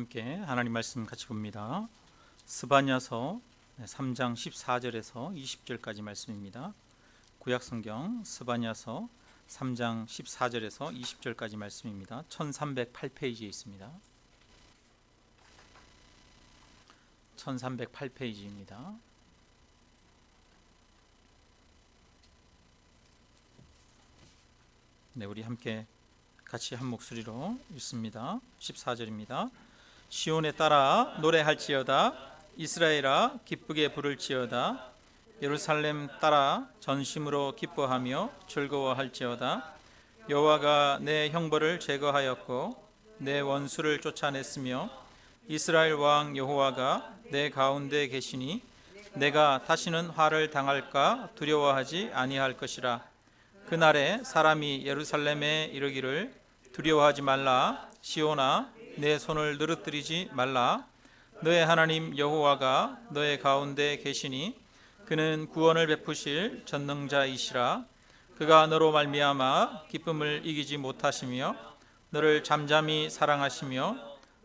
함께 하나님 말씀 같이 봅니다. 스바냐서 3장 14절에서 20절까지 말씀입니다. 구약성경 스바냐서 3장 14절에서 20절까지 말씀입니다. 1308페이지에 있습니다. 1308페이지입니다. 네, 우리 함께 같이 한 목소리로 읽습니다. 14절입니다. 시온에 따라 노래할지어다. 이스라엘아 기쁘게 부를지어다. 예루살렘 따라 전심으로 기뻐하며 즐거워할지어다. 여호와가 내 형벌을 제거하였고 내 원수를 쫓아냈으며 이스라엘 왕 여호와가 내 가운데 계시니 내가 다시는 화를 당할까 두려워하지 아니할 것이라. 그날에 사람이 예루살렘에 이르기를 두려워하지 말라. 시온아 내 손을 늘어뜨리지 말라. 너의 하나님 여호와가 너의 가운데 계시니 그는 구원을 베푸실 전능자이시라. 그가 너로 말미암아 기쁨을 이기지 못하시며 너를 잠잠히 사랑하시며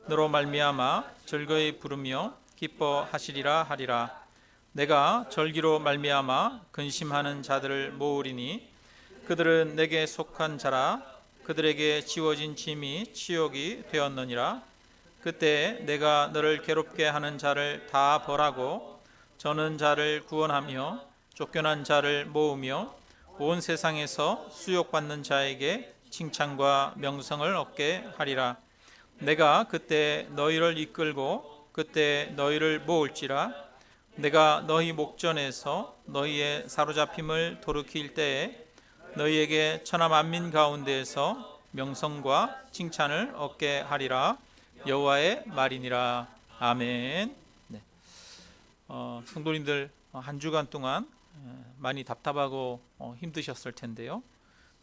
너로 말미암아 즐거이 부르며 기뻐하시리라 하리라. 내가 절기로 말미암아 근심하는 자들을 모으리니 그들은 내게 속한 자라. 그들에게 지워진 짐이 치욕이 되었느니라. 그때 내가 너를 괴롭게 하는 자를 다 벌하고 저는 자를 구원하며 쫓겨난 자를 모으며 온 세상에서 수욕받는 자에게 칭찬과 명성을 얻게 하리라. 내가 그때 너희를 이끌고 그때 너희를 모을지라. 내가 너희 목전에서 너희의 사로잡힘을 돌이킬 때에 너희에게 천하 만민 가운데에서 명성과 칭찬을 얻게 하리라. 여호와의 말이니라. 아멘. 네. 성도님들 한 주간 동안 많이 답답하고 힘드셨을 텐데요.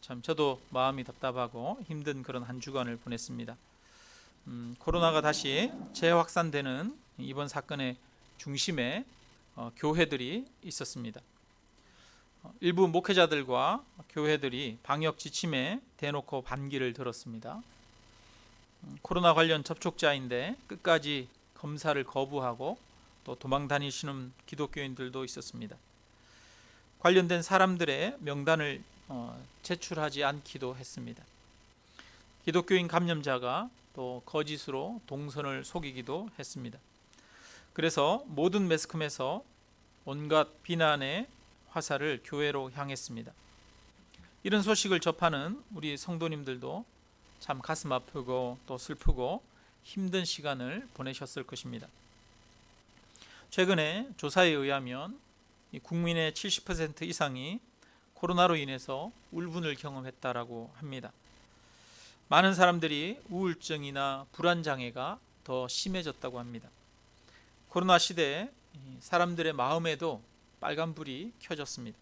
참 저도 마음이 답답하고 힘든 그런 한 주간을 보냈습니다. 코로나가 다시 재확산되는 이번 사건의 중심에 교회들이 있었습니다. 일부 목회자들과 교회들이 방역 지침에 대놓고 반기를 들었습니다. 코로나 관련 접촉자인데 끝까지 검사를 거부하고 또 도망 다니시는 기독교인들도 있었습니다. 관련된 사람들의 명단을 제출하지 않기도 했습니다. 기독교인 감염자가 또 거짓으로 동선을 속이기도 했습니다. 그래서 모든 매스컴에서 온갖 비난의 화살을 교회로 향했습니다. 이런 소식을 접하는 우리 성도님들도 참 가슴 아프고 또 슬프고 힘든 시간을 보내셨을 것입니다. 최근에 조사에 의하면 국민의 70% 이상이 코로나로 인해서 울분을 경험했다라고 합니다. 많은 사람들이 우울증이나 불안장애가 더 심해졌다고 합니다. 코로나 시대에 사람들의 마음에도 빨간불이 켜졌습니다.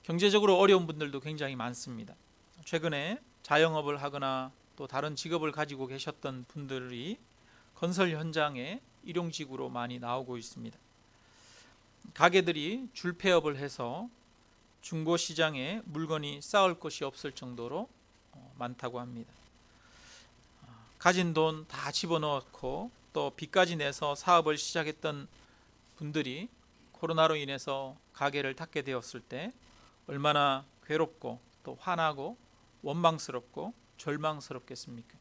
경제적으로 어려운 분들도 굉장히 많습니다. 최근에 자영업을 하거나 또 다른 직업을 가지고 계셨던 분들이 건설 현장에 일용직으로 많이 나오고 있습니다. 가게들이 줄폐업을 해서 중고시장에 물건이 쌓을 곳이 없을 정도로 많다고 합니다. 가진 돈 다 집어넣고 또 빚까지 내서 사업을 시작했던 분들이 코로나로 인해서 가게를 닫게 되었을 때 얼마나 괴롭고 또 화나고 원망스럽고 절망스럽겠습니까?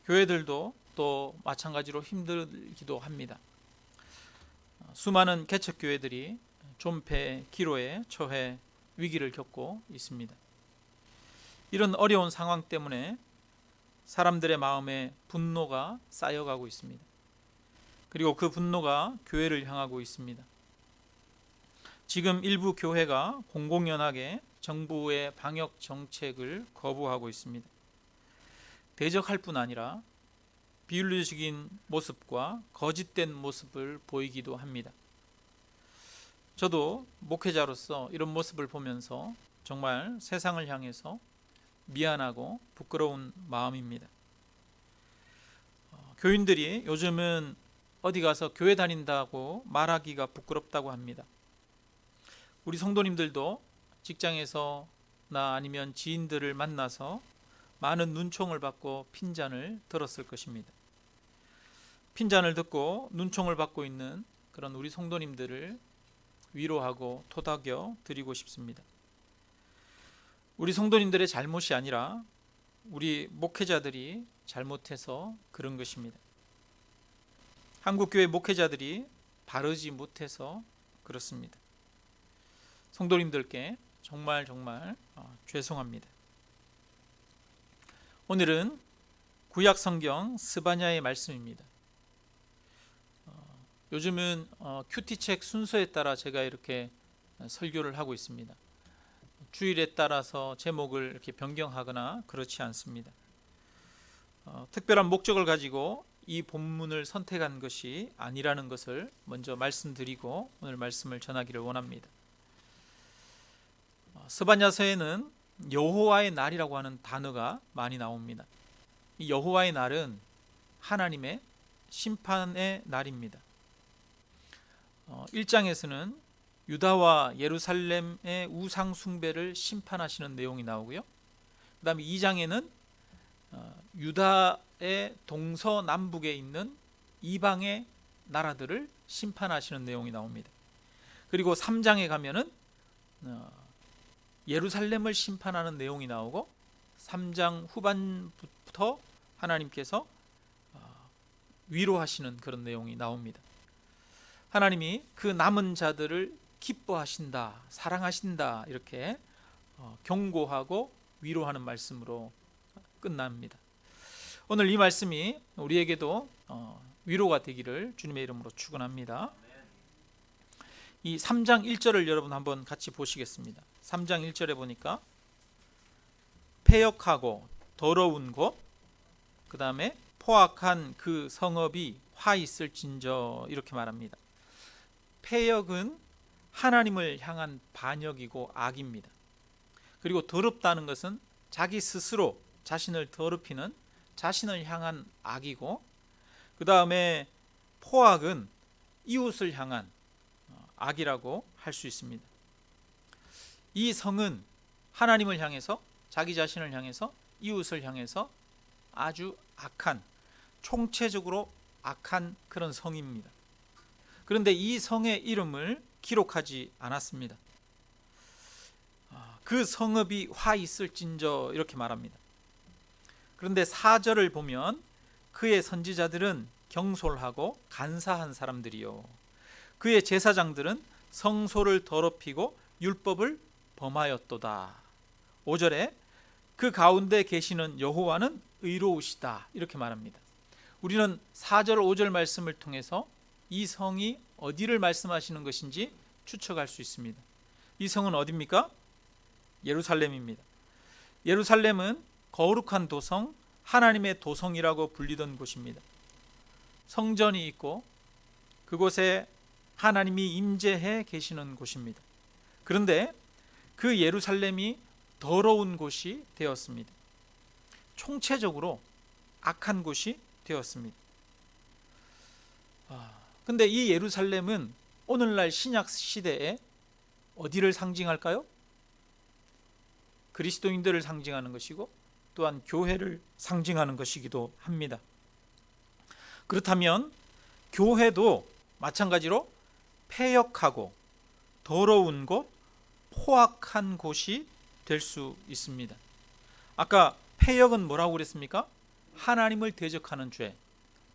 교회들도 또 마찬가지로 힘들기도 합니다. 수많은 개척교회들이 존폐, 기로에 처해 위기를 겪고 있습니다. 이런 어려운 상황 때문에 사람들의 마음에 분노가 쌓여가고 있습니다. 그리고 그 분노가 교회를 향하고 있습니다. 지금 일부 교회가 공공연하게 정부의 방역 정책을 거부하고 있습니다. 대적할 뿐 아니라 비윤리적인 모습과 거짓된 모습을 보이기도 합니다. 저도 목회자로서 이런 모습을 보면서 정말 세상을 향해서 미안하고 부끄러운 마음입니다. 교인들이 요즘은 어디 가서 교회 다닌다고 말하기가 부끄럽다고 합니다. 우리 성도님들도 직장에서나 아니면 지인들을 만나서 많은 눈총을 받고 핀잔을 들었을 것입니다. 핀잔을 듣고 눈총을 받고 있는 그런 우리 성도님들을 위로하고 토닥여 드리고 싶습니다. 우리 성도님들의 잘못이 아니라 우리 목회자들이 잘못해서 그런 것입니다. 한국교회 목회자들이 바르지 못해서 그렇습니다. 성도님들께 정말 죄송합니다. 오늘은 구약 성경 스바냐의 말씀입니다. 요즘은 큐티책 순서에 따라 제가 이렇게 설교를 하고 있습니다. 주일에 따라서 제목을 이렇게 변경하거나 그렇지 않습니다. 특별한 목적을 가지고 이 본문을 선택한 것이 아니라는 것을 먼저 말씀드리고 오늘 말씀을 전하기를 원합니다. 스바냐서에는 여호와의 날이라고 하는 단어가 많이 나옵니다. 이 여호와의 날은 하나님의 심판의 날입니다. 1장에서는 유다와 예루살렘의 우상 숭배를 심판하시는 내용이 나오고요. 그 다음에 2장에는 유다의 동서남북에 있는 이방의 나라들을 심판하시는 내용이 나옵니다. 그리고 3장에 가면은 예루살렘을 심판하는 내용이 나오고 3장 후반부터 하나님께서 위로하시는 그런 내용이 나옵니다. 하나님이 그 남은 자들을 기뻐하신다, 사랑하신다 이렇게 경고하고 위로하는 말씀으로 끝납니다. 오늘 이 말씀이 우리에게도 위로가 되기를 주님의 이름으로 축원합니다. 이 3장 1절을 여러분 한번 같이 보시겠습니다. 3장 1절에 보니까 패역하고 더러운 곳, 그 다음에 포악한 그 성읍이 화 있을진저 이렇게 말합니다. 패역은 하나님을 향한 반역이고 악입니다. 그리고 더럽다는 것은 자기 스스로 자신을 더럽히는 자신을 향한 악이고, 그 다음에 포악은 이웃을 향한 악이라고 할 수 있습니다. 이 성은 하나님을 향해서, 자기 자신을 향해서, 이웃을 향해서 아주 악한, 총체적으로 악한 그런 성입니다. 그런데 이 성의 이름을 기록하지 않았습니다. 그 성읍이 화 있을진저 이렇게 말합니다. 그런데 4절을 보면 그의 선지자들은 경솔하고 간사한 사람들이요, 그의 제사장들은 성소를 더럽히고 율법을 범하였도다. 5절에 그 가운데 계시는 여호와는 의로우시다 이렇게 말합니다. 우리는 4절 5절 말씀을 통해서 이 성이 어디를 말씀하시는 것인지 추측할 수 있습니다. 이 성은 어디입니까? 예루살렘입니다. 예루살렘은 거룩한 도성, 하나님의 도성이라고 불리던 곳입니다. 성전이 있고 그곳에 하나님이 임재해 계시는 곳입니다. 그런데 그 예루살렘이 더러운 곳이 되었습니다. 총체적으로 악한 곳이 되었습니다. 근데 이 예루살렘은 오늘날 신약 시대에 어디를 상징할까요? 그리스도인들을 상징하는 것이고 또한 교회를 상징하는 것이기도 합니다. 그렇다면 교회도 마찬가지로 패역하고 더러운 곳, 포악한 곳이 될 수 있습니다. 아까 패역은 뭐라고 그랬습니까? 하나님을 대적하는 죄.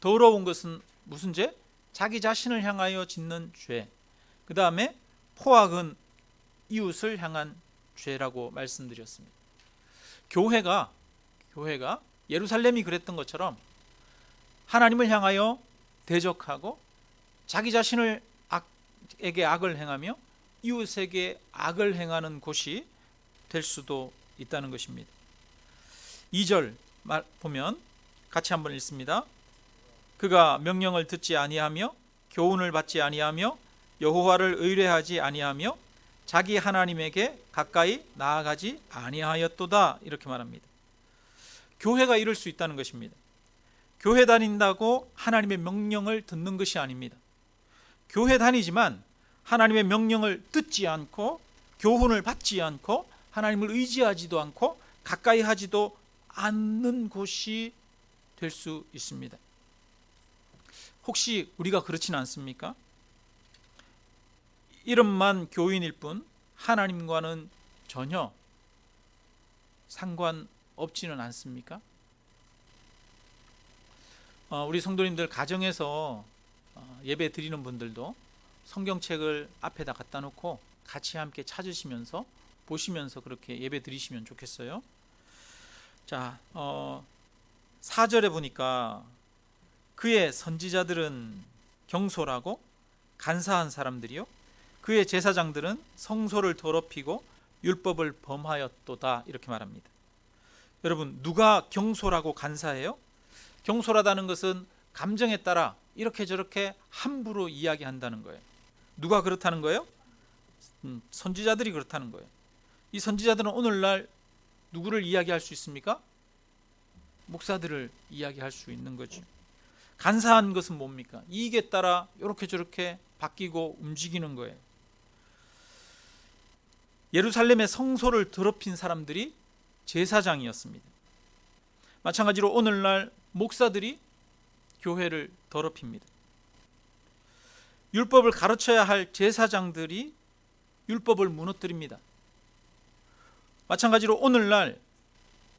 더러운 것은 무슨 죄? 자기 자신을 향하여 짓는 죄. 그 다음에 포악은 이웃을 향한 죄라고 말씀드렸습니다. 교회가 예루살렘이 그랬던 것처럼 하나님을 향하여 대적하고 자기 자신을 에게 악을 행하며 이웃에게 악을 행하는 곳이 될 수도 있다는 것입니다. 2절 보면 같이 한번 읽습니다. 그가 명령을 듣지 아니하며 교훈을 받지 아니하며 여호와를 의뢰하지 아니하며 자기 하나님에게 가까이 나아가지 아니하였도다 이렇게 말합니다. 교회가 이럴 수 있다는 것입니다. 교회 다닌다고 하나님의 명령을 듣는 것이 아닙니다. 교회 다니지만 하나님의 명령을 듣지 않고 교훈을 받지 않고 하나님을 의지하지도 않고 가까이 하지도 않는 곳이 될 수 있습니다. 혹시 우리가 그렇지는 않습니까? 이름만 교인일 뿐 하나님과는 전혀 상관없지는 않습니까? 우리 성도님들 가정에서 예배 드리는 분들도 성경책을 앞에다 갖다 놓고 같이 함께 찾으시면서 보시면서 그렇게 예배 드리시면 좋겠어요. 자, 4절에 보니까 그의 선지자들은 경솔하고 간사한 사람들이요 그의 제사장들은 성소를 더럽히고 율법을 범하였도다 이렇게 말합니다. 여러분, 누가 경솔하고 간사해요? 경솔하다는 것은 감정에 따라 이렇게 저렇게 함부로 이야기한다는 거예요. 누가 그렇다는 거예요? 선지자들이 그렇다는 거예요. 이 선지자들은 오늘날 누구를 이야기할 수 있습니까? 목사들을 이야기할 수 있는 거죠. 간사한 것은 뭡니까? 이익에 따라 이렇게 저렇게 바뀌고 움직이는 거예요. 예루살렘의 성소를 더럽힌 사람들이 제사장이었습니다. 마찬가지로 오늘날 목사들이 교회를 더럽힙니다. 율법을 가르쳐야 할 제사장들이 율법을 무너뜨립니다. 마찬가지로 오늘날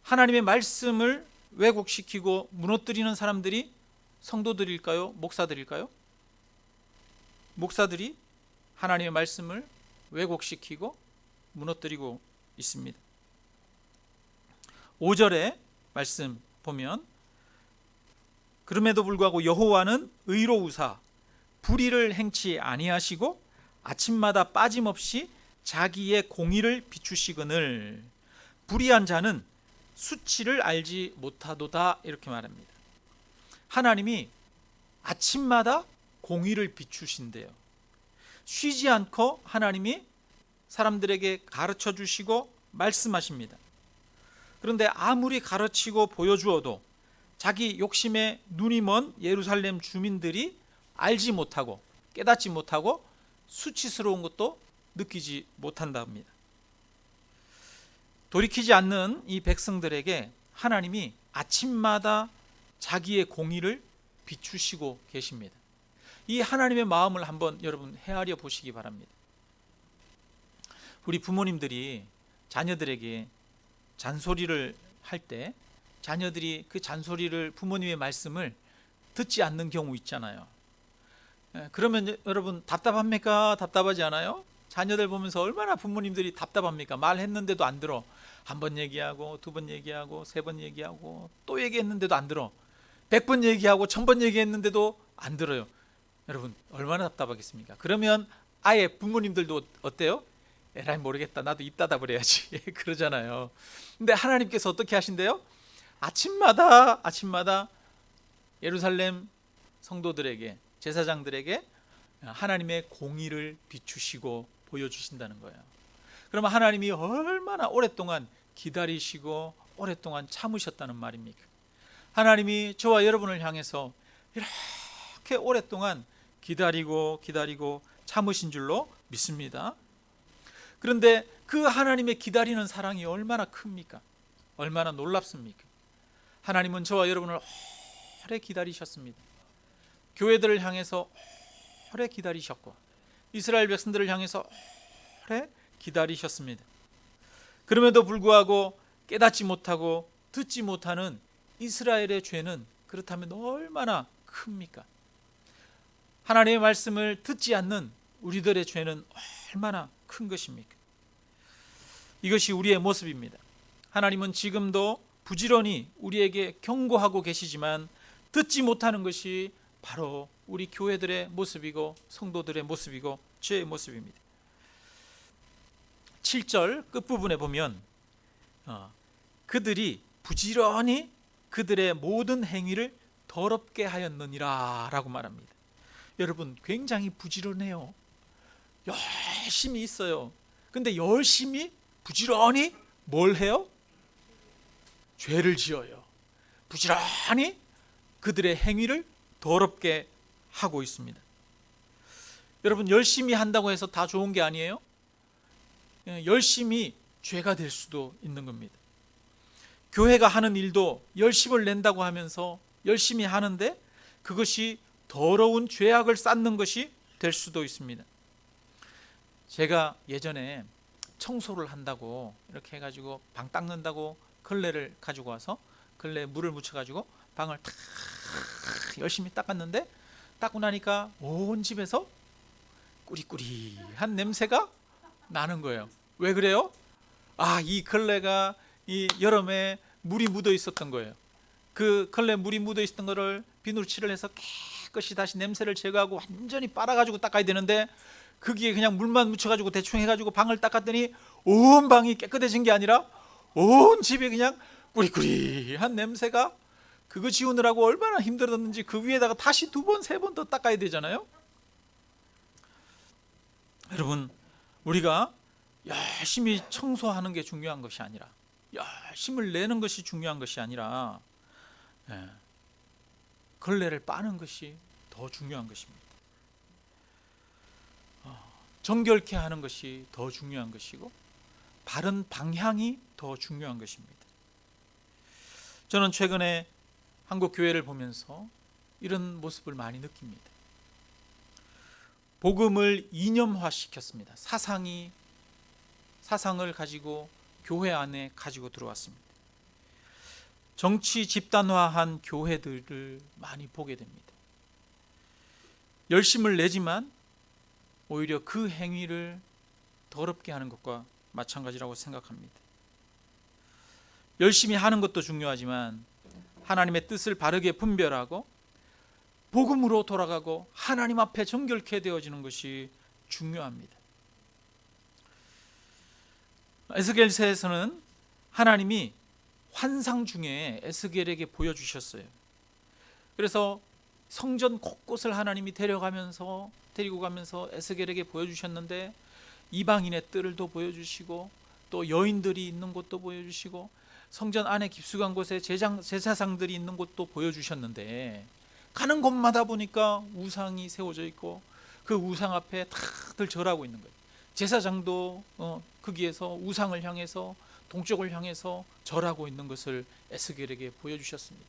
하나님의 말씀을 왜곡시키고 무너뜨리는 사람들이 성도들일까요? 목사들일까요? 목사들이 하나님의 말씀을 왜곡시키고 무너뜨리고 있습니다. 5절의 말씀 보면 그럼에도 불구하고 여호와는 의로우사 불의를 행치 아니하시고 아침마다 빠짐없이 자기의 공의를 비추시거늘 불의한 자는 수치를 알지 못하도다 이렇게 말합니다. 하나님이 아침마다 공의를 비추신대요. 쉬지 않고 하나님이 사람들에게 가르쳐 주시고 말씀하십니다. 그런데 아무리 가르치고 보여주어도 자기 욕심에 눈이 먼 예루살렘 주민들이 알지 못하고 깨닫지 못하고 수치스러운 것도 느끼지 못한다 합니다. 돌이키지 않는 이 백성들에게 하나님이 아침마다 자기의 공의를 비추시고 계십니다. 이 하나님의 마음을 한번 여러분 헤아려 보시기 바랍니다. 우리 부모님들이 자녀들에게 잔소리를 할 때 자녀들이 그 잔소리를 부모님의 말씀을 듣지 않는 경우 있잖아요. 그러면 여러분 답답합니까? 답답하지 않아요? 자녀들 보면서 얼마나 부모님들이 답답합니까? 말했는데도 안 들어. 한 번 얘기하고 두 번 얘기하고 세 번 얘기하고 또 얘기했는데도 안 들어. 100번 얘기하고 1000번 얘기했는데도 안 들어요. 여러분 얼마나 답답하겠습니까? 그러면 아예 부모님들도 어때요? 에라이 모르겠다. 나도 입 닫아 버려야지. 그러잖아요. 근데 하나님께서 어떻게 하신대요? 아침마다 예루살렘 성도들에게 제사장들에게 하나님의 공의를 비추시고 보여주신다는 거예요. 그러면 하나님이 얼마나 오랫동안 기다리시고 오랫동안 참으셨다는 말입니까? 하나님이 저와 여러분을 향해서 이렇게 오랫동안 기다리고 참으신 줄로 믿습니다. 그런데 그 하나님의 기다리는 사랑이 얼마나 큽니까? 얼마나 놀랍습니까? 하나님은 저와 여러분을 오래 기다리셨습니다. 교회들을 향해서 오래 기다리셨고 이스라엘 백성들을 향해서 오래 기다리셨습니다. 그럼에도 불구하고 깨닫지 못하고 듣지 못하는 이스라엘의 죄는 그렇다면 얼마나 큽니까? 하나님의 말씀을 듣지 않는 우리들의 죄는 얼마나 큰 것입니까? 이것이 우리의 모습입니다. 하나님은 지금도 부지런히 우리에게 경고하고 계시지만 듣지 못하는 것이 바로 우리 교회들의 모습이고 성도들의 모습이고 죄의 모습입니다. 7절 끝부분에 보면 그들이 부지런히 그들의 모든 행위를 더럽게 하였느니라 라고 말합니다. 여러분 굉장히 부지런해요. 열심히 있어요. 근데 열심히 부지런히 뭘 해요? 죄를 지어요. 부지런히 그들의 행위를 더럽게 하고 있습니다. 여러분 열심히 한다고 해서 다 좋은 게 아니에요. 열심히 죄가 될 수도 있는 겁니다. 교회가 하는 일도 열심을 낸다고 하면서 열심히 하는데 그것이 더러운 죄악을 쌓는 것이 될 수도 있습니다. 제가 예전에 청소를 한다고 이렇게 해가지고 방 닦는다고 걸레를 가지고 와서 걸레에 물을 묻혀가지고 방을 탁 열심히 닦았는데, 닦고 나니까 온 집에서 꾸리꾸리한 냄새가 나는 거예요. 왜 그래요? 이 걸레가 이 여름에 물이 묻어 있었던 거예요. 그 걸레 물이 묻어 있었던 거를 비누칠을 해서 깨끗이 다시 냄새를 제거하고 완전히 빨아가지고 닦아야 되는데, 거기에 그냥 물만 묻혀가지고 대충 해가지고 방을 닦았더니 온 방이 깨끗해진 게 아니라 온 집에 그냥 꾸리꾸리한 냄새가, 그거 지우느라고 얼마나 힘들었는지 그 위에다가 다시 2번, 3번 더 닦아야 되잖아요. 여러분, 우리가 열심히 청소하는 게 중요한 것이 아니라, 열심을 내는 것이 중요한 것이 아니라 걸레를 빠는 것이 더 중요한 것입니다. 정결케 하는 것이 더 중요한 것이고 바른 방향이 더 중요한 것입니다. 저는 최근에 한국 교회를 보면서 이런 모습을 많이 느낍니다. 복음을 이념화시켰습니다. 사상을 가지고 교회 안에 가지고 들어왔습니다. 정치 집단화한 교회들을 많이 보게 됩니다. 열심을 내지만 오히려 그 행위를 더럽게 하는 것과 마찬가지라고 생각합니다. 열심히 하는 것도 중요하지만 하나님의 뜻을 바르게 분별하고 복음으로 돌아가고 하나님 앞에 정결케 되어지는 것이 중요합니다. 에스겔서에서는 하나님이 환상 중에 에스겔에게 보여주셨어요. 그래서 성전 곳곳을 하나님이 데리고 가면서 에스겔에게 보여주셨는데, 이방인의 뜰도 보여주시고 또 여인들이 있는 곳도 보여주시고 성전 안에 깊숙한 곳에 제사상들이 있는 곳도 보여주셨는데, 가는 곳마다 보니까 우상이 세워져 있고 그 우상 앞에 다들 절하고 있는 거예요. 제사장도 거기에서 우상을 향해서, 동쪽을 향해서 절하고 있는 것을 에스겔에게 보여주셨습니다.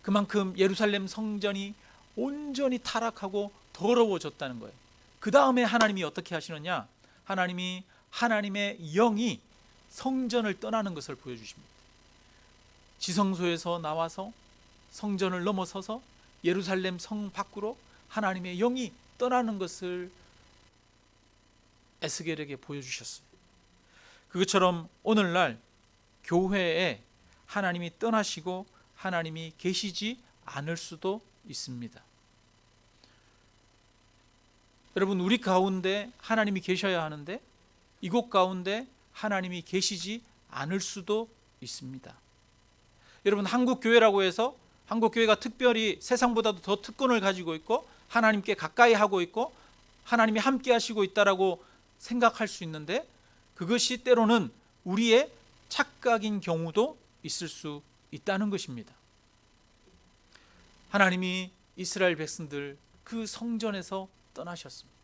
그만큼 예루살렘 성전이 온전히 타락하고 더러워졌다는 거예요. 그 다음에 하나님이 어떻게 하시느냐? 하나님이 하나님의 영이 성전을 떠나는 것을 보여주십니다. 지성소에서 나와서 성전을 넘어서서 예루살렘 성 밖으로 하나님의 영이 떠나는 것을 에스겔에게 보여주셨어요. 그것처럼 오늘날 교회에 하나님이 떠나시고 하나님이 계시지 않을 수도 있습니다. 여러분, 우리 가운데 하나님이 계셔야 하는데 이곳 가운데 하나님이 계시지 않을 수도 있습니다. 여러분, 한국교회라고 해서 한국교회가 특별히 세상보다도 더 특권을 가지고 있고 하나님께 가까이 하고 있고 하나님이 함께 하시고 있다라고 생각할 수 있는데, 그것이 때로는 우리의 착각인 경우도 있을 수 있다는 것입니다. 하나님이 이스라엘 백성들 그 성전에서 떠나셨습니다.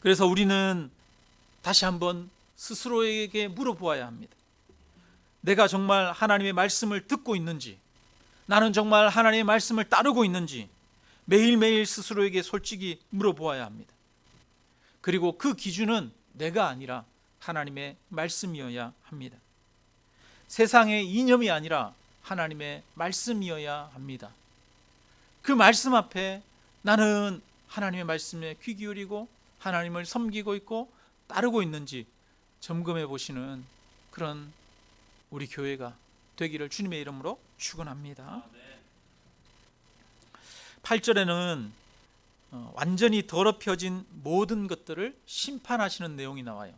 그래서 우리는 다시 한번 스스로에게 물어보아야 합니다. 내가 정말 하나님의 말씀을 듣고 있는지, 나는 정말 하나님의 말씀을 따르고 있는지 매일매일 스스로에게 솔직히 물어보아야 합니다. 그리고 그 기준은 내가 아니라 하나님의 말씀이어야 합니다. 세상의 이념이 아니라 하나님의 말씀이어야 합니다. 그 말씀 앞에 나는 하나님의 말씀에 귀 기울이고 하나님을 섬기고 있고 따르고 있는지 점검해 보시는 그런 우리 교회가 되기를 주님의 이름으로 축원합니다. 8절에는 완전히 더럽혀진 모든 것들을 심판하시는 내용이 나와요.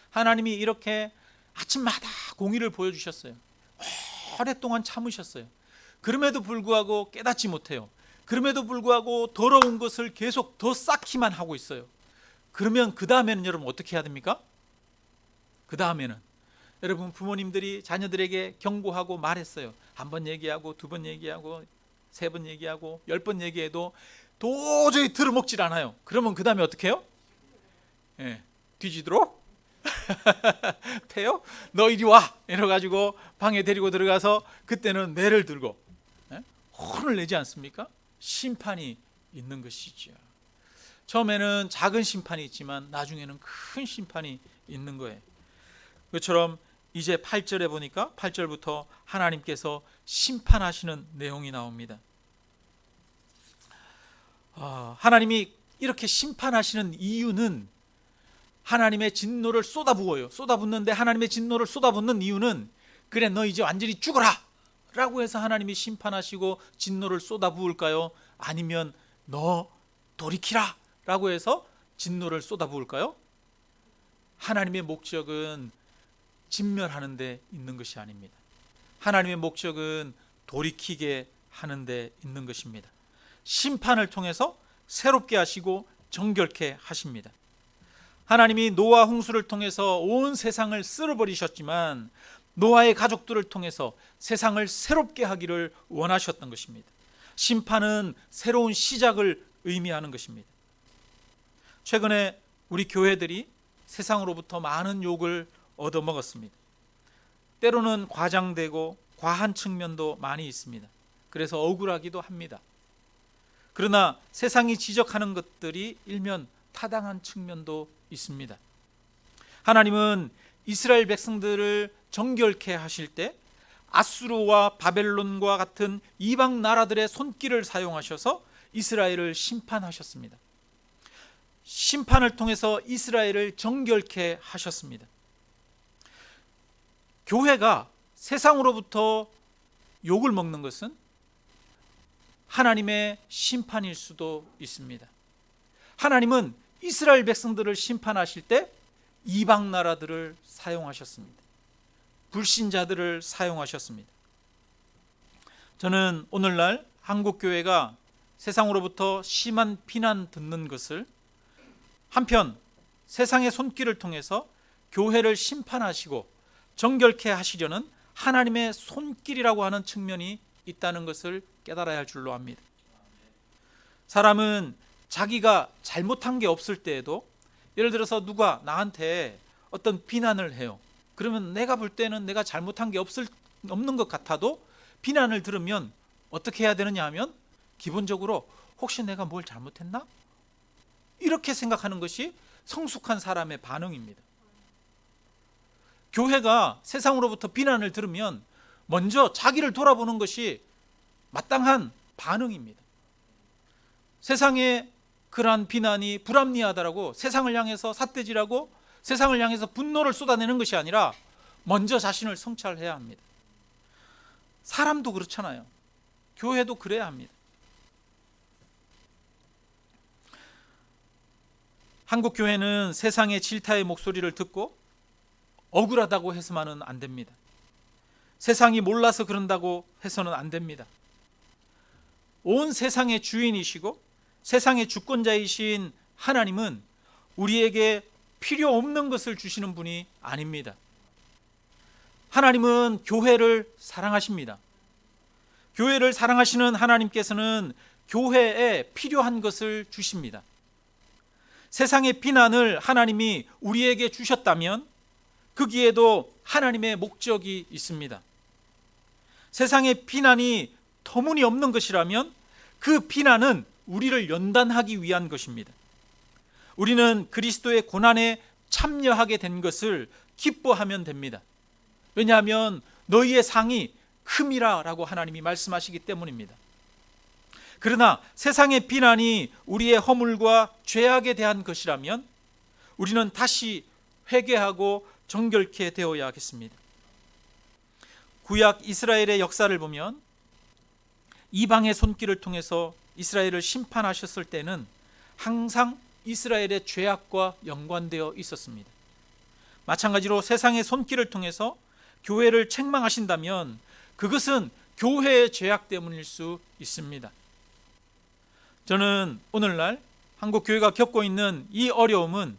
하나님이 이렇게 아침마다 공의를 보여주셨어요. 오랫동안 참으셨어요. 그럼에도 불구하고 깨닫지 못해요. 그럼에도 불구하고 더러운 것을 계속 더 쌓기만 하고 있어요. 그러면 그 다음에는 여러분 어떻게 해야 됩니까? 그 다음에는 여러분, 부모님들이 자녀들에게 경고하고 말했어요. 1번 얘기하고 2번 얘기하고 3번 얘기하고 10번 얘기해도 도저히 들어먹질 않아요. 그러면 그 다음에 어떻게 해요? 뒤지도록 패요? 너 이리 와! 이래가지고 방에 데리고 들어가서 그때는 매를 들고 혼을 내지 않습니까? 심판이 있는 것이죠. 처음에는 작은 심판이 있지만 나중에는 큰 심판이 있는 거예요. 그처럼 이제 8절에 보니까 8절부터 하나님께서 심판하시는 내용이 나옵니다. 하나님이 이렇게 심판하시는 이유는 하나님의 진노를 쏟아부어요. 쏟아붓는데 하나님의 진노를 쏟아붓는 이유는 그래 너 이제 완전히 죽어라 라고 해서 하나님이 심판하시고 진노를 쏟아부을까요? 아니면 너 돌이키라 라고 해서 진노를 쏟아부을까요? 하나님의 목적은 진멸하는 데 있는 것이 아닙니다. 하나님의 목적은 돌이키게 하는 데 있는 것입니다. 심판을 통해서 새롭게 하시고 정결케 하십니다. 하나님이 노아 홍수를 통해서 온 세상을 쓸어버리셨지만 노아의 가족들을 통해서 세상을 새롭게 하기를 원하셨던 것입니다. 심판은 새로운 시작을 의미하는 것입니다. 최근에 우리 교회들이 세상으로부터 많은 욕을 얻어먹었습니다. 때로는 과장되고 과한 측면도 많이 있습니다. 그래서 억울하기도 합니다. 그러나 세상이 지적하는 것들이 일면 타당한 측면도 있습니다. 하나님은 이스라엘 백성들을 정결케 하실 때 아수르와 바벨론과 같은 이방 나라들의 손길을 사용하셔서 이스라엘을 심판하셨습니다. 심판을 통해서 이스라엘을 정결케 하셨습니다. 교회가 세상으로부터 욕을 먹는 것은 하나님의 심판일 수도 있습니다. 하나님은 이스라엘 백성들을 심판하실 때 이방 나라들을 사용하셨습니다. 불신자들을 사용하셨습니다. 저는 오늘날 한국 교회가 세상으로부터 심한 비난 듣는 것을 한편 세상의 손길을 통해서 교회를 심판하시고 정결케 하시려는 하나님의 손길이라고 하는 측면이 있다는 것을 깨달아야 할 줄로 압니다. 사람은 자기가 잘못한 게 없을 때에도 예를 들어서 누가 나한테 어떤 비난을 해요. 그러면 내가 볼 때는 내가 잘못한 게 없는 것 같아도 비난을 들으면 어떻게 해야 되느냐 하면 기본적으로 혹시 내가 뭘 잘못했나? 이렇게 생각하는 것이 성숙한 사람의 반응입니다. 교회가 세상으로부터 비난을 들으면 먼저 자기를 돌아보는 것이 마땅한 반응입니다. 세상에 그러한 비난이 불합리하다라고 세상을 향해서 삿대질하고 세상을 향해서 분노를 쏟아내는 것이 아니라 먼저 자신을 성찰해야 합니다. 사람도 그렇잖아요. 교회도 그래야 합니다. 한국 교회는 세상의 질타의 목소리를 듣고 억울하다고 해서만은 안 됩니다. 세상이 몰라서 그런다고 해서는 안 됩니다. 온 세상의 주인이시고 세상의 주권자이신 하나님은 우리에게 필요 없는 것을 주시는 분이 아닙니다. 하나님은 교회를 사랑하십니다. 교회를 사랑하시는 하나님께서는 교회에 필요한 것을 주십니다. 세상의 비난을 하나님이 우리에게 주셨다면 거기에도 하나님의 목적이 있습니다. 세상의 비난이 터무니없는 것이라면 그 비난은 우리를 연단하기 위한 것입니다. 우리는 그리스도의 고난에 참여하게 된 것을 기뻐하면 됩니다. 왜냐하면 너희의 상이 큼이라 라고 하나님이 말씀하시기 때문입니다. 그러나 세상의 비난이 우리의 허물과 죄악에 대한 것이라면 우리는 다시 회개하고 정결케 되어야 하겠습니다. 구약 이스라엘의 역사를 보면 이방의 손길을 통해서 이스라엘을 심판하셨을 때는 항상 이스라엘의 죄악과 연관되어 있었습니다. 마찬가지로 세상의 손길을 통해서 교회를 책망하신다면 그것은 교회의 죄악 때문일 수 있습니다. 저는 오늘날 한국 교회가 겪고 있는 이 어려움은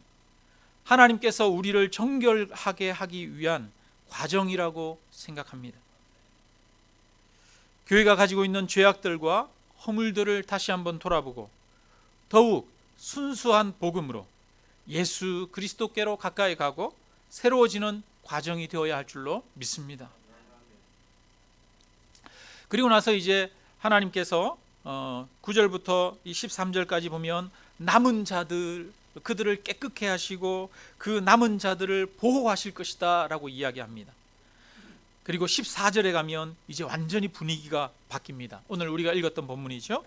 하나님께서 우리를 정결하게 하기 위한 과정이라고 생각합니다. 교회가 가지고 있는 죄악들과 허물들을 다시 한번 돌아보고 더욱 순수한 복음으로 예수 그리스도께로 가까이 가고 새로워지는 과정이 되어야 할 줄로 믿습니다. 그리고 나서 이제 하나님께서 9절부터 13절까지 보면 남은 자들, 그들을 깨끗게 하시고 그 남은 자들을 보호하실 것이다 라고 이야기합니다. 그리고 14절에 가면 이제 완전히 분위기가 바뀝니다. 오늘 우리가 읽었던 본문이죠.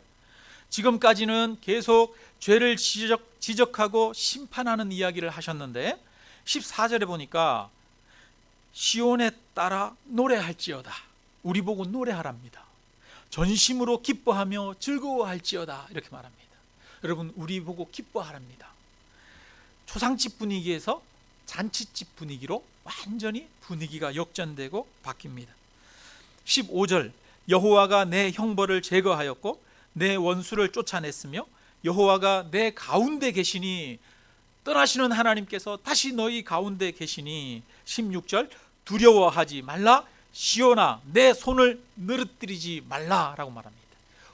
지금까지는 계속 죄를 지적하고 심판하는 이야기를 하셨는데 14절에 보니까 시온에 따라 노래할지어다. 우리 보고 노래하랍니다. 전심으로 기뻐하며 즐거워할지어다 이렇게 말합니다. 여러분, 우리 보고 기뻐하랍니다. 초상집 분위기에서 잔치집 분위기로 완전히 분위기가 역전되고 바뀝니다. 15절, 여호와가 내 형벌을 제거하였고 내 원수를 쫓아냈으며 여호와가 내 가운데 계시니, 떠나시는 하나님께서 다시 너희 가운데 계시니. 16절, 두려워하지 말라. 시온아, 내 손을 늘어뜨리지 말라라고 말합니다.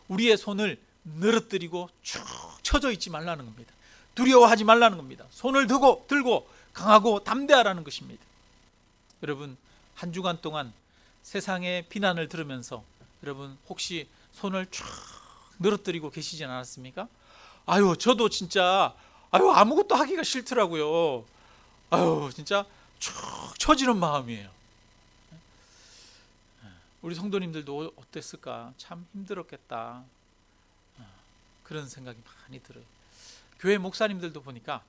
우리의 손을 늘어뜨리고 쭉 쳐져 있지 말라는 겁니다. 두려워하지 말라는 겁니다. 손을 들고 강하고 담대하라는 것입니다. 여러분, 한 주간 동안 세상의 비난을 들으면서 여러분 혹시 손을 쭉 늘어뜨리고 계시진 않았습니까? 아유, 저도 진짜 아무것도 하기가 싫더라고요. 진짜 쭉 처지는 마음이에요. 우리 성도님들도 어땠을까? 참 힘들었겠다. 그런 생각이 많이 들어요. 교회 목사님들도 보니까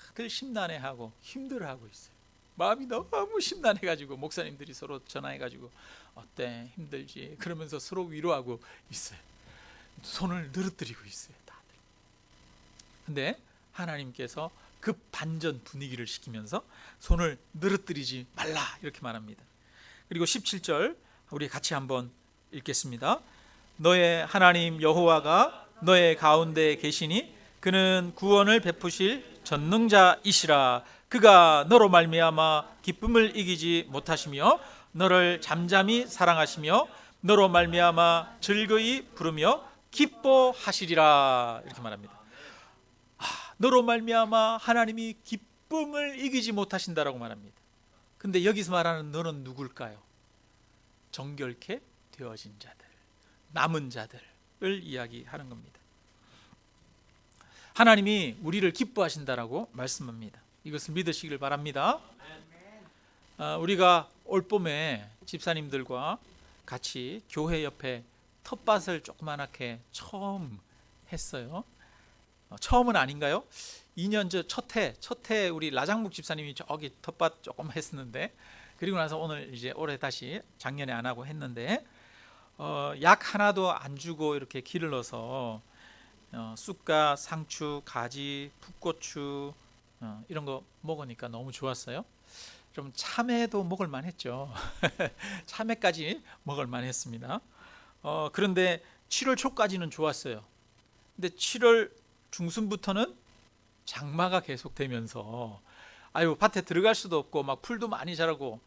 다들 심란해하고 힘들어하고 있어요. 마음이 너무 심란해가지고 목사님들이 서로 전화해가지고 어때? 힘들지? 그러면서 서로 위로하고 있어요. 손을 늘어뜨리고 있어요, 다들. 근데 하나님께서 급 반전 분위기를 시키면서 손을 늘어뜨리지 말라 이렇게 말합니다. 그리고 17절 우리 같이 한번 읽겠습니다. 너의 하나님 여호와가 너의 가운데 계시니 그는 구원을 베푸실 전능자이시라. 그가 너로 말미암아 기쁨을 이기지 못하시며 너를 잠잠히 사랑하시며 너로 말미암아 즐거이 부르며 기뻐하시리라 이렇게 말합니다. 너로 말미암아 하나님이 기쁨을 이기지 못하신다라고 말합니다. 근데 여기서 말하는 너는 누굴까요? 정결케 되어진 자들, 남은 자들을 이야기하는 겁니다. 하나님이 우리를 기뻐하신다라고 말씀합니다. 이것을 믿으시길 바랍니다. 우리가 올봄에 집사님들과 같이 교회 옆에 텃밭을 조그만하게 처음 했어요. 처음은 아닌가요? 2년 전 첫해 우리 라장묵 집사님이 저기 텃밭 조금 했었는데, 그리고 나서 오늘 이제 올해 다시, 작년에 안 하고 했는데 약 하나도 안 주고 이렇게 기를 넣어서 쑥과 상추, 가지, 풋고추 이런 거 먹으니까 너무 좋았어요. 좀 참외도 먹을 만했죠. 참외까지 먹을 만했습니다. 그런데 7월 초까지는 좋았어요. 근데 7월 중순부터는 장마가 계속되면서 밭에 들어갈 수도 없고 막 풀도 많이 자라고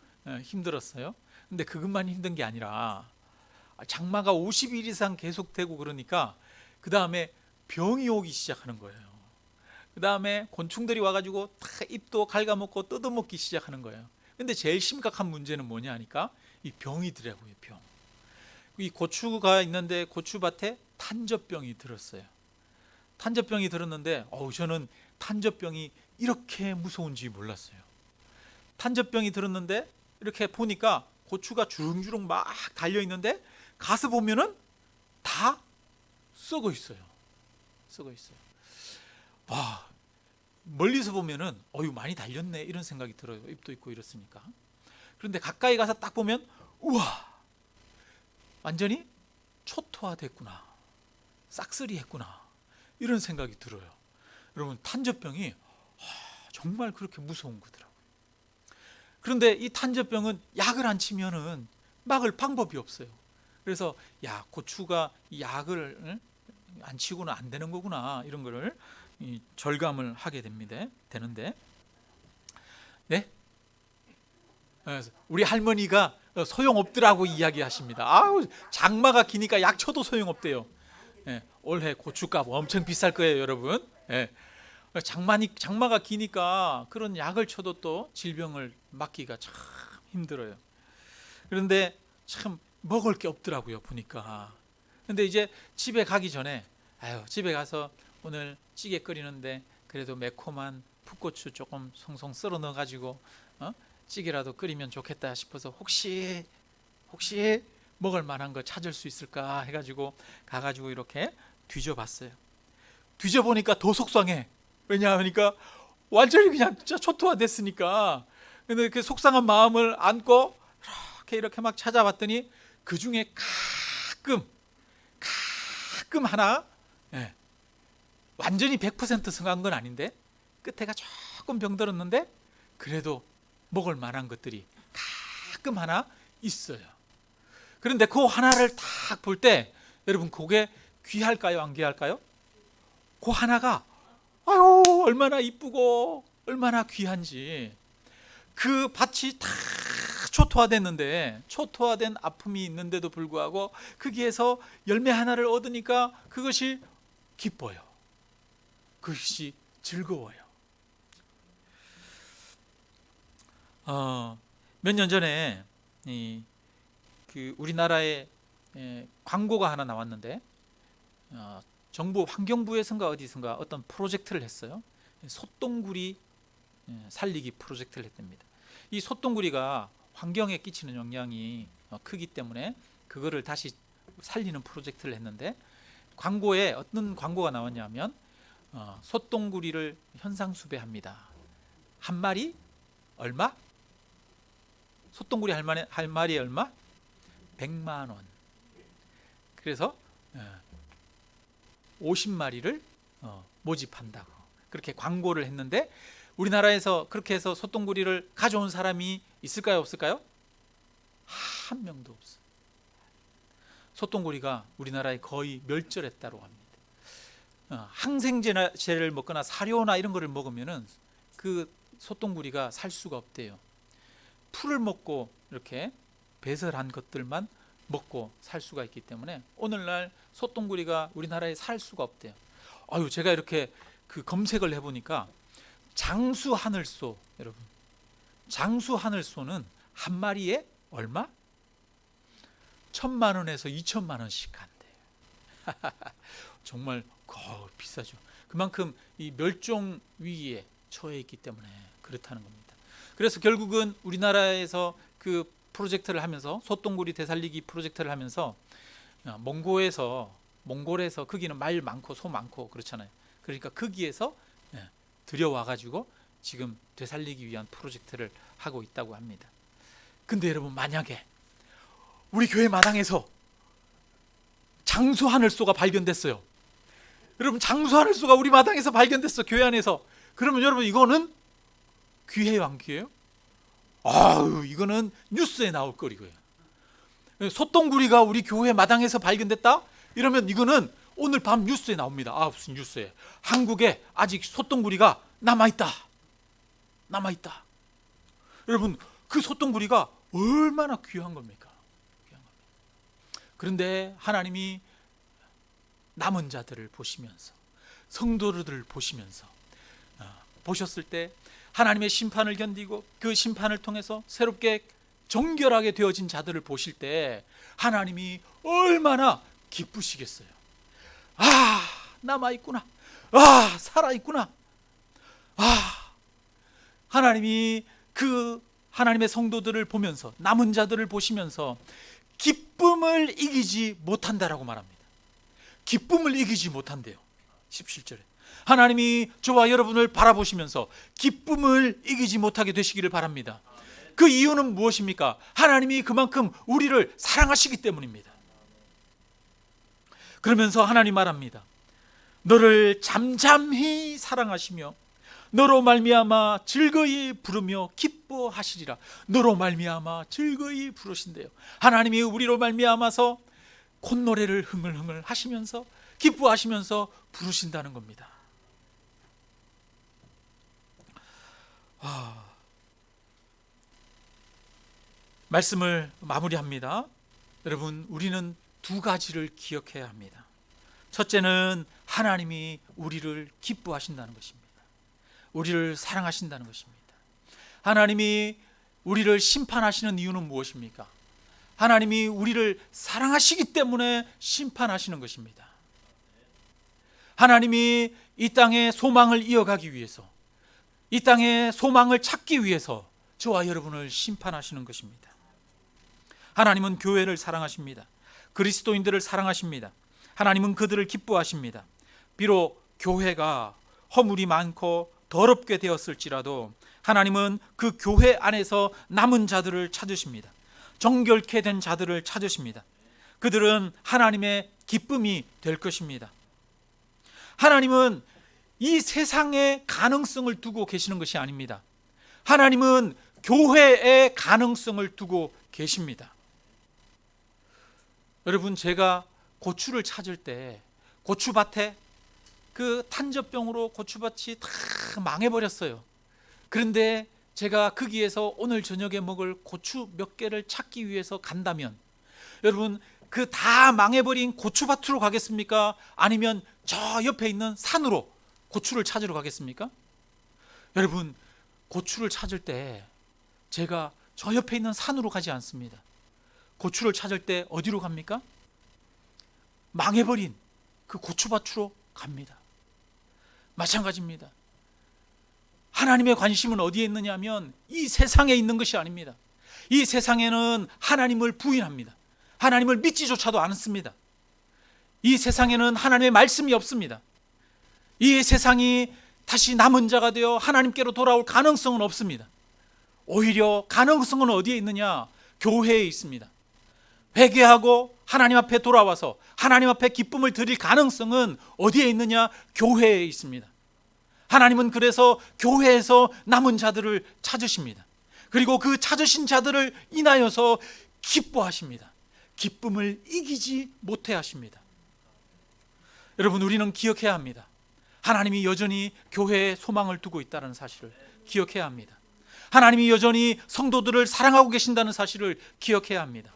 힘들었어요. 근데 그것만 힘든 게 아니라 장마가 50일 이상 계속되고 그러니까 그 다음에 병이 오기 시작하는 거예요. 그 다음에 곤충들이 와가지고 다 잎도 갉아먹고 뜯어먹기 시작하는 거예요. 근데 제일 심각한 문제는 뭐냐 하니까 이 병이더라고요. 병. 이 고추가 있는데 고추밭에 탄저병이 들었어요. 탄저병이 들었는데 저는 탄저병이 이렇게 무서운지 몰랐어요. 탄저병이 들었는데 이렇게 보니까 고추가 주렁주렁 막 달려있는데 가서 보면은 다 썩어 있어요. 썩어 있어요. 와, 멀리서 보면은 많이 달렸네 이런 생각이 들어요. 잎도 있고 이렇으니까. 그런데 가까이 가서 딱 보면 우와, 완전히 초토화됐구나, 싹쓸이했구나 이런 생각이 들어요. 여러분, 탄저병이 정말 그렇게 무서운 거더라고요. 그런데 이 탄저병은 약을 안 치면은 막을 방법이 없어요. 그래서 고추가 이 약을 안 치고는 안 되는 거구나 이런 거를 절감을 하게 되는데 네? 우리 할머니가 소용없더라고 이야기하십니다. 장마가 기니까 약 쳐도 소용없대요. 올해 고추값 엄청 비쌀 거예요, 여러분. 장마가 기니까 그런 약을 쳐도 또 질병을 막기가 참 힘들어요. 그런데 참 먹을 게 없더라고요, 보니까. 근데 이제 집에 가기 전에 집에 가서 오늘 찌개 끓이는데 그래도 매콤한 풋고추 조금 송송 썰어 넣어 가지고 찌개라도 끓이면 좋겠다 싶어서 혹시 먹을 만한 거 찾을 수 있을까 해가지고 가가지고 이렇게 뒤져봤어요. 뒤져보니까 더 속상해. 왜냐하니까 완전히 그냥 진짜 초토화됐으니까. 근데 그 속상한 마음을 안고 이렇게 막 찾아봤더니 그 중에 가끔 하나, 완전히 100% 성한 건 아닌데 끝에가 조금 병들었는데 그래도 먹을 만한 것들이 가끔 하나 있어요. 그런데 그 하나를 딱 볼 때 여러분 그게 귀할까요, 안 귀할까요? 그 하나가 얼마나 이쁘고 얼마나 귀한지. 그 밭이 다 초토화됐는데, 초토화된 아픔이 있는데도 불구하고 거기에서 열매 하나를 얻으니까 그것이 기뻐요. 그것이 즐거워요. 몇 년 전에 그 우리나라에 광고가 하나 나왔는데, 정부 환경부에선가 어디선가 어떤 프로젝트를 했어요. 솥동구리 살리기 프로젝트를 했답니다. 이 솥동구리가 환경에 끼치는 영향이 크기 때문에 그거를 다시 살리는 프로젝트를 했는데, 광고에 어떤 광고가 나왔냐면 솥동구리를 현상수배합니다. 한 마리 얼마? 솥동구리 한 마리에 얼마? 100만 원. 그래서 50마리를 모집한다고 그렇게 광고를 했는데, 우리나라에서 그렇게 해서 솥동구리를 가져온 사람이 있을까요, 없을까요? 한 명도 없어요. 솥동구리가 우리나라에 거의 멸절했다고 합니다. 항생제를 먹거나 사료나 이런 거를 먹으면은 그 솥동구리가 살 수가 없대요. 풀을 먹고 이렇게 배설한 것들만 먹고 살 수가 있기 때문에 오늘날 솥동구리가 우리나라에 살 수가 없대요. 제가 이렇게 그 검색을 해보니까 장수하늘소, 여러분, 장수하늘소는 한 마리에 얼마? 1,000만 원에서 2,000만 원씩 한대요. 정말 비싸죠. 그만큼 이 멸종 위기에 처해 있기 때문에 그렇다는 겁니다. 그래서 결국은 우리나라에서 그 프로젝트를 하면서, 솥동구리 되살리기 프로젝트를 하면서 몽골에서 거기는 말 많고 소 많고 그렇잖아요. 그러니까 거기에서 들여와 가지고 지금 되살리기 위한 프로젝트를 하고 있다고 합니다. 근데 여러분, 만약에 우리 교회 마당에서 장수하늘소가 발견됐어요. 여러분, 장수하늘소가 우리 마당에서 발견됐어, 교회 안에서. 그러면 여러분, 이거는 귀해요, 안 귀해요? 이거는 뉴스에 나올 거리고요. 솥동구리가 우리 교회 마당에서 발견됐다? 이러면 이거는 오늘 밤 뉴스에 나옵니다. 무슨 뉴스에? 한국에 아직 솥동구리가 남아있다. 여러분, 그 솥동구리가 얼마나 귀한 겁니까? 그런데 하나님이 남은 자들을 보시면서, 성도들을 보시면서 보셨을 때 하나님의 심판을 견디고 그 심판을 통해서 새롭게 정결하게 되어진 자들을 보실 때 하나님이 얼마나 기쁘시겠어요. 남아있구나. 살아있구나. 하나님이 그 하나님의 성도들을 보면서, 남은 자들을 보시면서 기쁨을 이기지 못한다라고 말합니다. 기쁨을 이기지 못한대요. 17절에 하나님이 저와 여러분을 바라보시면서 기쁨을 이기지 못하게 되시기를 바랍니다. 그 이유는 무엇입니까? 하나님이 그만큼 우리를 사랑하시기 때문입니다. 그러면서 하나님 말합니다. 너를 잠잠히 사랑하시며 너로 말미암아 즐거이 부르며 기뻐하시리라. 너로 말미암아 즐거이 부르신대요. 하나님이 우리로 말미암아서 콧노래를 흥얼흥얼 하시면서 기뻐하시면서 부르신다는 겁니다. 말씀을 마무리합니다. 여러분, 우리는 두 가지를 기억해야 합니다. 첫째는 하나님이 우리를 기뻐하신다는 것입니다. 우리를 사랑하신다는 것입니다. 하나님이 우리를 심판하시는 이유는 무엇입니까? 하나님이 우리를 사랑하시기 때문에 심판하시는 것입니다. 하나님이 이 땅에 소망을 이어가기 위해서, 이 땅에 소망을 찾기 위해서 저와 여러분을 심판하시는 것입니다. 하나님은 교회를 사랑하십니다. 그리스도인들을 사랑하십니다. 하나님은 그들을 기뻐하십니다. 비록 교회가 허물이 많고 더럽게 되었을지라도 하나님은 그 교회 안에서 남은 자들을 찾으십니다. 정결케 된 자들을 찾으십니다. 그들은 하나님의 기쁨이 될 것입니다. 하나님은 이 세상의 가능성을 두고 계시는 것이 아닙니다. 하나님은 교회의 가능성을 두고 계십니다. 여러분, 제가 고추를 찾을 때 고추밭에 그 탄저병으로 고추밭이 다 망해버렸어요. 그런데 제가 거기에서 오늘 저녁에 먹을 고추 몇 개를 찾기 위해서 간다면, 여러분, 그 다 망해버린 고추밭으로 가겠습니까? 아니면 저 옆에 있는 산으로 고추를 찾으러 가겠습니까? 여러분, 고추를 찾을 때 제가 저 옆에 있는 산으로 가지 않습니다. 고추를 찾을 때 어디로 갑니까? 망해버린 그 고추밭으로 갑니다. 마찬가지입니다. 하나님의 관심은 어디에 있느냐 하면 이 세상에 있는 것이 아닙니다. 이 세상에는 하나님을 부인합니다. 하나님을 믿지조차도 않습니다. 이 세상에는 하나님의 말씀이 없습니다. 이 세상이 다시 남은 자가 되어 하나님께로 돌아올 가능성은 없습니다. 오히려 가능성은 어디에 있느냐? 교회에 있습니다. 회개하고 하나님 앞에 돌아와서 하나님 앞에 기쁨을 드릴 가능성은 어디에 있느냐? 교회에 있습니다. 하나님은 그래서 교회에서 남은 자들을 찾으십니다. 그리고 그 찾으신 자들을 인하여서 기뻐하십니다. 기쁨을 이기지 못해 하십니다. 여러분, 우리는 기억해야 합니다. 하나님이 여전히 교회에 소망을 두고 있다는 사실을 기억해야 합니다. 하나님이 여전히 성도들을 사랑하고 계신다는 사실을 기억해야 합니다.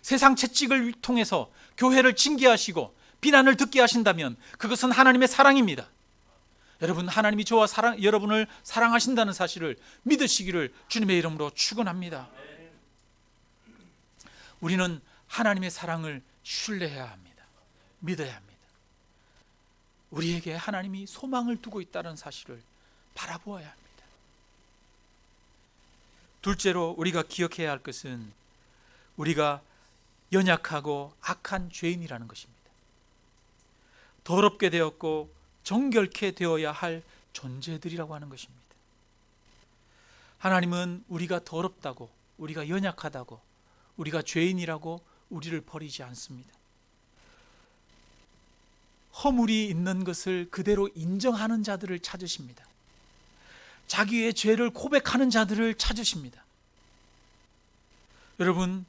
세상 채찍을 통해서 교회를 징계하시고 비난을 듣게 하신다면 그것은 하나님의 사랑입니다. 여러분, 하나님이 저와 여러분을 사랑하신다는 사실을 믿으시기를 주님의 이름으로 축원합니다. 우리는 하나님의 사랑을 신뢰해야 합니다. 믿어야 합니다. 우리에게 하나님이 소망을 두고 있다는 사실을 바라보아야 합니다. 둘째로 우리가 기억해야 할 것은 우리가 연약하고 악한 죄인이라는 것입니다. 더럽게 되었고 정결케 되어야 할 존재들이라고 하는 것입니다. 하나님은 우리가 더럽다고, 우리가 연약하다고, 우리가 죄인이라고 우리를 버리지 않습니다. 허물이 있는 것을 그대로 인정하는 자들을 찾으십니다. 자기의 죄를 고백하는 자들을 찾으십니다. 여러분,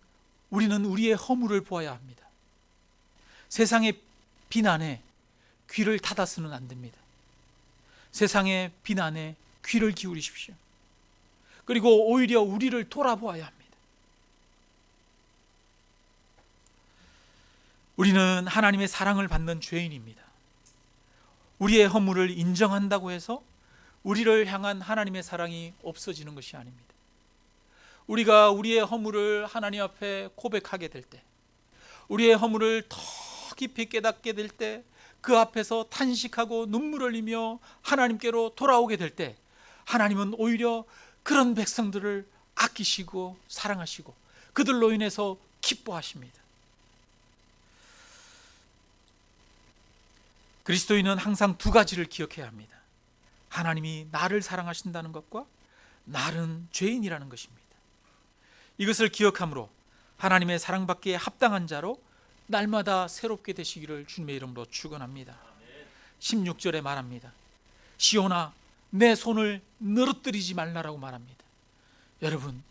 우리는 우리의 허물을 보아야 합니다. 세상의 비난에 귀를 닫아서는 안 됩니다. 세상의 비난에 귀를 기울이십시오. 그리고 오히려 우리를 돌아보아야 합니다. 우리는 하나님의 사랑을 받는 죄인입니다. 우리의 허물을 인정한다고 해서 우리를 향한 하나님의 사랑이 없어지는 것이 아닙니다. 우리가 우리의 허물을 하나님 앞에 고백하게 될 때, 우리의 허물을 더 깊이 깨닫게 될 때, 그 앞에서 탄식하고 눈물 흘리며 하나님께로 돌아오게 될 때, 하나님은 오히려 그런 백성들을 아끼시고 사랑하시고 그들로 인해서 기뻐하십니다. 그리스도인은 항상 두 가지를 기억해야 합니다. 하나님이 나를 사랑하신다는 것과 나는 죄인이라는 것입니다. 이것을 기억함으로 하나님의 사랑받기에 합당한 자로 날마다 새롭게 되시기를 주님의 이름으로 축원합니다. 16절에 말합니다. 시온아, 내 손을 늘어뜨리지 말라라고 말합니다. 여러분,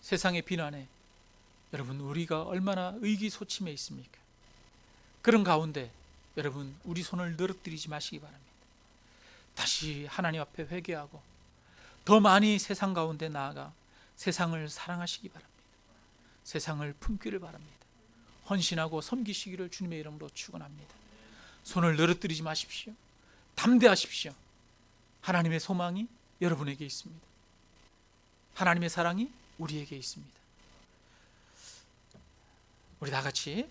세상의 비난에 여러분, 우리가 얼마나 의기소침해 있습니까? 그런 가운데 여러분, 우리 손을 늘어뜨리지 마시기 바랍니다. 다시 하나님 앞에 회개하고 더 많이 세상 가운데 나아가 세상을 사랑하시기 바랍니다. 세상을 품기를 바랍니다. 헌신하고 섬기시기를 주님의 이름으로 축원합니다. 손을 늘어뜨리지 마십시오. 담대하십시오. 하나님의 소망이 여러분에게 있습니다. 하나님의 사랑이 우리에게 있습니다. 우리 다 같이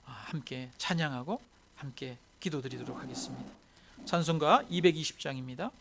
함께 찬양하고 함께 기도드리도록 하겠습니다. 찬송가 220장입니다.